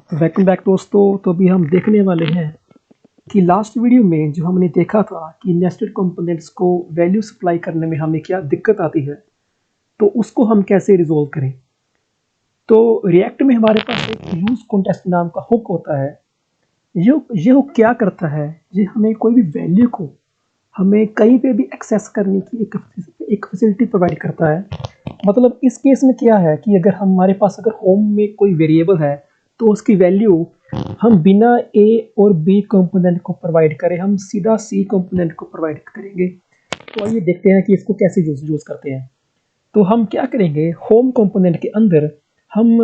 Welcome back दोस्तों। तो अभी हम देखने वाले हैं कि लास्ट वीडियो में जो हमने देखा था कि नेस्टेड कंपोनेंट्स को वैल्यू सप्लाई करने में हमें क्या दिक्कत आती है, तो उसको हम कैसे रिजोल्व करें। तो रिएक्ट में हमारे पास एक यूज कॉन्टेक्स्ट नाम का हुक होता है। ये हुक क्या करता है, ये हमें कोई भी वैल्यू को हमें कहीं पे भी एक्सेस करने की एक फैसिलिटी प्रोवाइड करता है। मतलब इस केस में क्या है कि अगर हमारे पास अगर होम में कोई वेरिएबल है, तो उसकी वैल्यू हम बिना ए और बी कंपोनेंट को प्रोवाइड करें, हम सीधा सी कंपोनेंट को प्रोवाइड करेंगे। तो आइए देखते हैं कि इसको कैसे यूज करते हैं। तो हम क्या करेंगे, होम कंपोनेंट के अंदर हम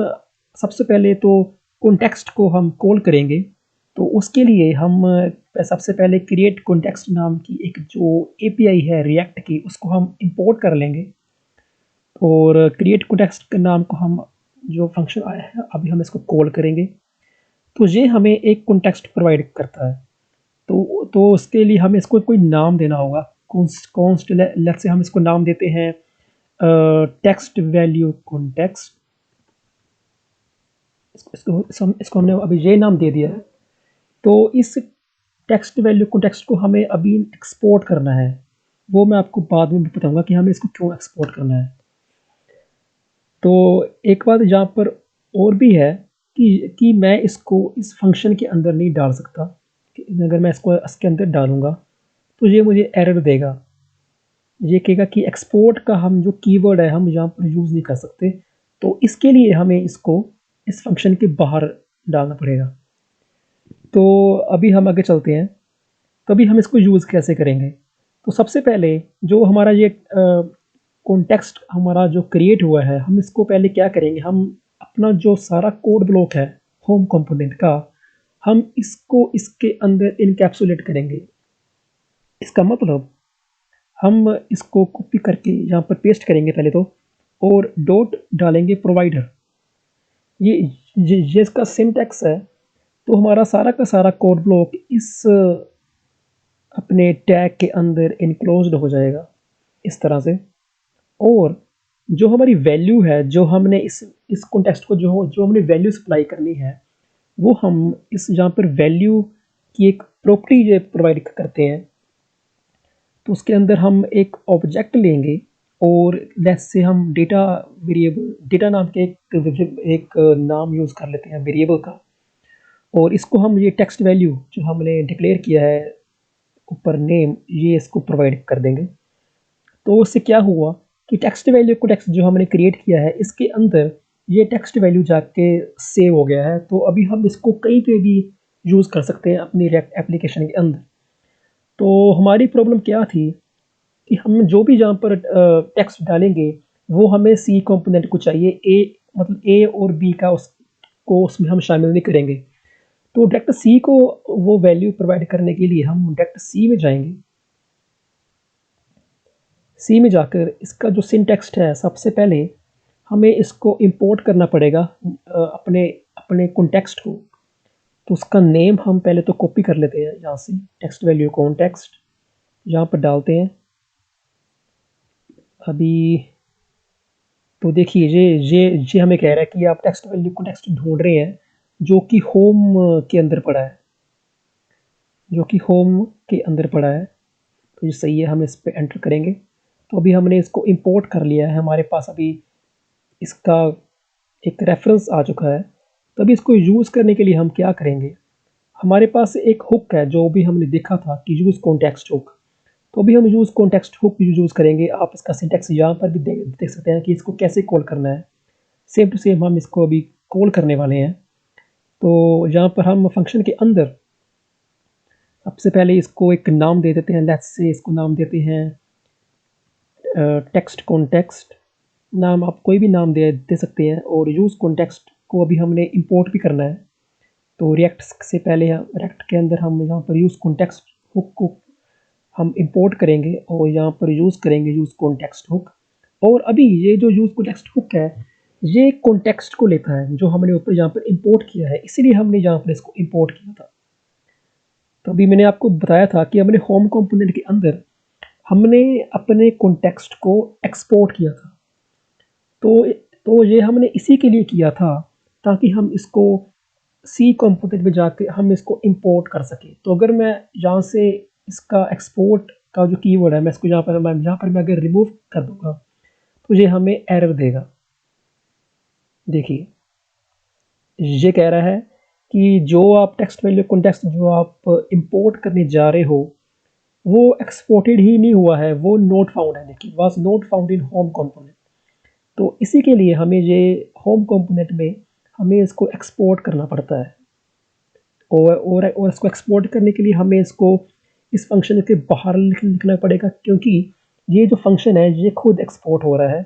सबसे पहले तो कॉन्टेक्स्ट को हम कॉल करेंगे। तो उसके लिए हम सबसे पहले क्रिएट कॉन्टेक्स्ट नाम की एक जो एपीआई है रिएक्ट की, उसको हम इंपोर्ट कर लेंगे। और क्रिएट कॉन्टेक्स्ट के नाम को हम जो फंक्शन आया है अभी हम इसको कॉल करेंगे। तो ये हमें एक कॉन्टेक्स्ट प्रोवाइड करता है। तो उसके लिए हमें इसको कोई नाम देना होगा। कॉन्स्ट लेट से हम इसको नाम देते हैं टेक्स्ट वैल्यू कॉन्टेक्स्ट। इसको हमने अभी ये नाम दे दिया है। तो इस टेक्स्ट वैल्यू कॉन्टेक्स्ट को हमें अभी एक्सपोर्ट करना है। वो मैं आपको बाद में भी बताऊंगा कि हमें इसको क्यों एक्सपोर्ट करना है। तो एक बात यहाँ पर और भी है कि मैं इसको इस फंक्शन के अंदर नहीं डाल सकता। अगर मैं इसको इसके अंदर डालूंगा तो ये मुझे एरर देगा। ये कहेगा कि एक्सपोर्ट का हम जो कीवर्ड है हम यहाँ पर यूज़ नहीं कर सकते। तो इसके लिए हमें इसको इस फंक्शन के बाहर डालना पड़ेगा। तो अभी हम आगे चलते हैं। तो अभी हम इसको यूज़ कैसे करेंगे। तो सबसे पहले जो हमारा ये कॉन्टेक्स्ट हमारा जो क्रिएट हुआ है, हम इसको पहले क्या करेंगे, हम अपना जो सारा कोड ब्लॉक है होम कंपोनेंट का, हम इसको इसके अंदर इनकैप्सुलेट करेंगे। इसका मतलब हम इसको कॉपी करके यहाँ पर पेस्ट करेंगे पहले तो, और डॉट डालेंगे प्रोवाइडर। ये ये इसका सिंटैक्स है। तो हमारा सारा का सारा कोड ब्लॉक इस अपने टैग के अंदर इनक्लोज्ड हो जाएगा इस तरह से। और जो हमारी वैल्यू है, जो हमने इस कॉन्टेक्स्ट को जो हमने वैल्यू सप्लाई करनी है, वो हम इस यहाँ पर वैल्यू की एक प्रॉपर्टी प्रोवाइड करते हैं। तो उसके अंदर हम एक ऑब्जेक्ट लेंगे और लेट्स से हम डेटा वेरिएबल डेटा नाम के एक नाम यूज़ कर लेते हैं वेरिएबल का। और इसको हम ये टेक्स्ट वैल्यू जो हमने डिक्लेयर किया है ऊपर नेम, ये इसको प्रोवाइड कर देंगे। तो उससे क्या हुआ कि टेक्स्ट वैल्यू को टेक्स्ट जो हमने क्रिएट किया है इसके अंदर ये टेक्स्ट वैल्यू जाके सेव हो गया है। तो अभी हम इसको कहीं पे भी यूज़ कर सकते हैं अपनी रिएक्ट एप्लीकेशन के अंदर। तो हमारी प्रॉब्लम क्या थी कि हम जो भी जहाँ पर टेक्स्ट डालेंगे वो हमें सी कंपोनेंट को चाहिए। ए मतलब ए और बी का उसको उसमें हम शामिल नहीं करेंगे। तो डायरेक्ट सी को वो वैल्यू प्रोवाइड करने के लिए हम डायरेक्ट सी में जाएंगे। सी में जाकर इसका जो सिंटैक्स है, सबसे पहले हमें इसको इंपोर्ट करना पड़ेगा अपने अपने कॉन्टेक्स्ट को। तो उसका नेम हम पहले तो कॉपी कर लेते हैं यहाँ से, टेक्स्ट वैल्यू कॉन्टेक्स्ट यहाँ पर डालते हैं अभी। तो देखिए ये हमें कह रहा है कि आप टेक्स्ट वैल्यू कॉन्टेक्स्ट ढूंढ रहे हैं जो कि होम के अंदर पड़ा है, जो कि होम के अंदर पड़ा है। तो ये सही है, हम इस पर एंटर करेंगे। तो अभी हमने इसको इंपोर्ट कर लिया है, हमारे पास अभी इसका एक रेफरेंस आ चुका है। तो अभी इसको यूज़ करने के लिए हम क्या करेंगे, हमारे पास एक हुक है जो भी हमने देखा था कि यूज़ कॉन्टेक्स्ट हुक। तो अभी हम यूज़ कॉन्टेक्स्ट हुक यूज़ करेंगे। आप इसका सिंटैक्स यहाँ पर भी देख सकते हैं कि इसको कैसे कॉल करना है। सेम टू सेम हम इसको अभी कॉल करने वाले हैं। तो यहाँ पर हम फंक्शन के अंदर सबसे पहले इसको एक नाम दे देते हैं। लेट्स से इसको नाम देते हैं टेक्स्ट कॉन्टेक्स्ट। नाम आप कोई भी नाम दे सकते हैं। और यूज़ कॉन्टेक्स्ट को अभी हमने इंपोर्ट भी करना है। तो रिएक्ट से पहले रिएक्ट के अंदर हम यहाँ पर यूज़ कॉन्टेक्स्ट हुक को हम इंपोर्ट करेंगे और यहाँ पर यूज़ करेंगे यूज़ कॉन्टेक्स्ट हुक। और अभी ये जो यूज़ कॉन्टेक्स्ट हुक है ये कॉन्टेक्स्ट को लेता है जो हमने ऊपर यहाँ पर इंपोर्ट किया है, इसीलिए हमने यहाँ पर इसको इंपोर्ट किया था। तो अभी मैंने आपको बताया था कि हमने होम कंपोनेंट के अंदर हमने अपने कॉन्टेक्स्ट को एक्सपोर्ट किया था। तो ये हमने इसी के लिए किया था ताकि हम इसको सी कंपोनेंट में जाके हम इसको इंपोर्ट कर सकें। तो अगर मैं यहाँ से इसका एक्सपोर्ट का जो कीवर्ड है मैं इसको यहाँ पर मैं अगर रिमूव कर दूंगा तो ये हमें एरर देगा। देखिए ये कह रहा है कि जो आप टेक्स्ट वैल्यू कॉन्टेक्स्ट जो आप इंपोर्ट करने जा रहे हो वो एक्सपोर्टेड ही नहीं हुआ है, वो नोट फाउंड है। देखिए was not found in home component. तो इसी के लिए हमें ये होम कंपोनेंट में हमें इसको एक्सपोर्ट करना पड़ता है और इसको एक्सपोर्ट करने के लिए हमें इसको इस फंक्शन के बाहर लिखना पड़ेगा, क्योंकि ये जो फंक्शन है ये खुद एक्सपोर्ट हो रहा है।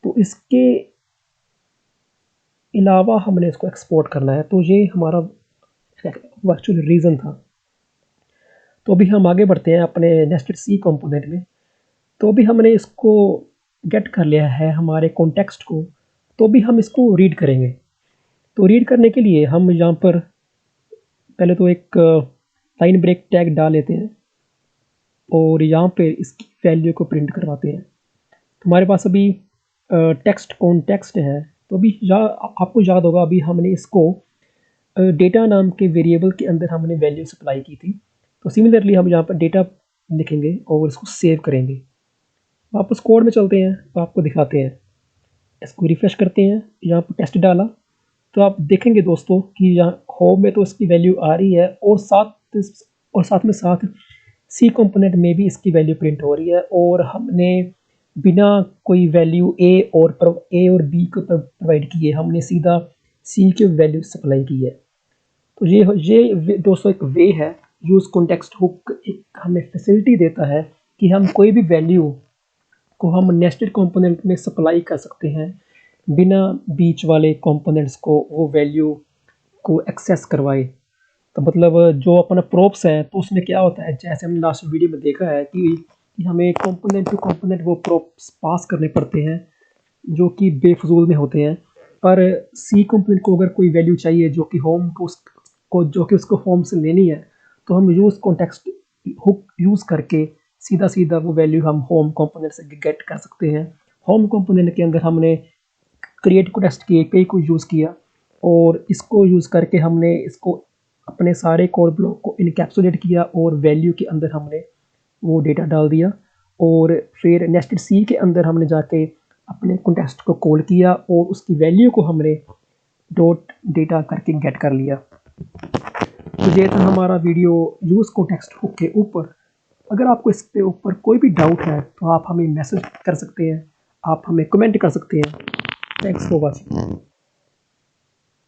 तो इसके अलावा हमने इसको एक्सपोर्ट करना है, तो ये हमारा वर्चुअल रीज़न था। तो अभी हम आगे बढ़ते हैं अपने नेस्टेड सी कंपोनेंट में। तो अभी हमने इसको गेट कर लिया है हमारे कॉन्टेक्स्ट को, तो अभी हम इसको रीड करेंगे। तो रीड करने के लिए हम यहाँ पर पहले तो एक लाइन ब्रेक टैग डाल लेते हैं और यहाँ पे इसकी वैल्यू को प्रिंट करवाते हैं। तो हमारे पास अभी टेक्स्ट कॉन्टेक्स्ट है। तो अभी आपको याद होगा अभी हमने इसको डेटा नाम के वेरिएबल के अंदर हमने वैल्यू सप्लाई की थी। तो सिमिलरली हम यहाँ पर डेटा लिखेंगे और इसको सेव करेंगे। वापस कोड में चलते हैं तो आपको दिखाते हैं। इसको रिफ्रेश करते हैं, यहाँ पर टेस्ट डाला तो आप देखेंगे दोस्तों कि यहाँ होम में तो इसकी वैल्यू आ रही है और साथ में सी कंपोनेंट में भी इसकी वैल्यू प्रिंट हो रही है और हमने बिना कोई वैल्यू ए और बी को प्रोवाइड किए हमने सीधा सी की वैल्यू सप्लाई की है। तो ये दोस्तों एक वे है। यूज़ कॉन्टेक्स्ट हुक एक हमें फैसिलिटी देता है कि हम कोई भी वैल्यू को हम नेस्टेड कंपोनेंट में सप्लाई कर सकते हैं बिना बीच वाले कंपोनेंट्स को वो वैल्यू को एक्सेस करवाए। तो मतलब जो अपना प्रोप्स है तो उसमें क्या होता है, जैसे हमने लास्ट वीडियो में देखा है कि हमें कंपोनेंट टू कंपोनेंट वो प्रोप्स पास करने पड़ते हैं जो कि बेफजूल में होते हैं। पर सी कंपोनेंट को अगर कोई वैल्यू चाहिए जो कि होम को जो कि उसको होम से लेनी है, तो हम यूज़ कॉन्टेक्स्ट हुक यूज़ करके सीधा वो वैल्यू हम होम कंपोनेंट से गेट कर सकते हैं। होम कंपोनेंट के अंदर हमने क्रिएट कॉन्टेक्स्ट की एपीआई को यूज़ किया और इसको यूज़ करके हमने इसको अपने सारे कोड ब्लॉक को इनकैप्सुलेट किया और वैल्यू के अंदर हमने वो डेटा डाल दिया और फिर नेस्टेड सी के अंदर हमने जाके अपने कॉन्टेक्स्ट को कॉल किया और उसकी वैल्यू को हमने डॉट डेटा करके गेट कर लिया। तो ये था हमारा वीडियो यूज़ कॉन्टेक्स्ट हुक के ऊपर। अगर आपको इसके ऊपर कोई भी डाउट है तो आप हमें मैसेज कर सकते हैं, आप हमें कमेंट कर सकते हैं। Thanks for watching.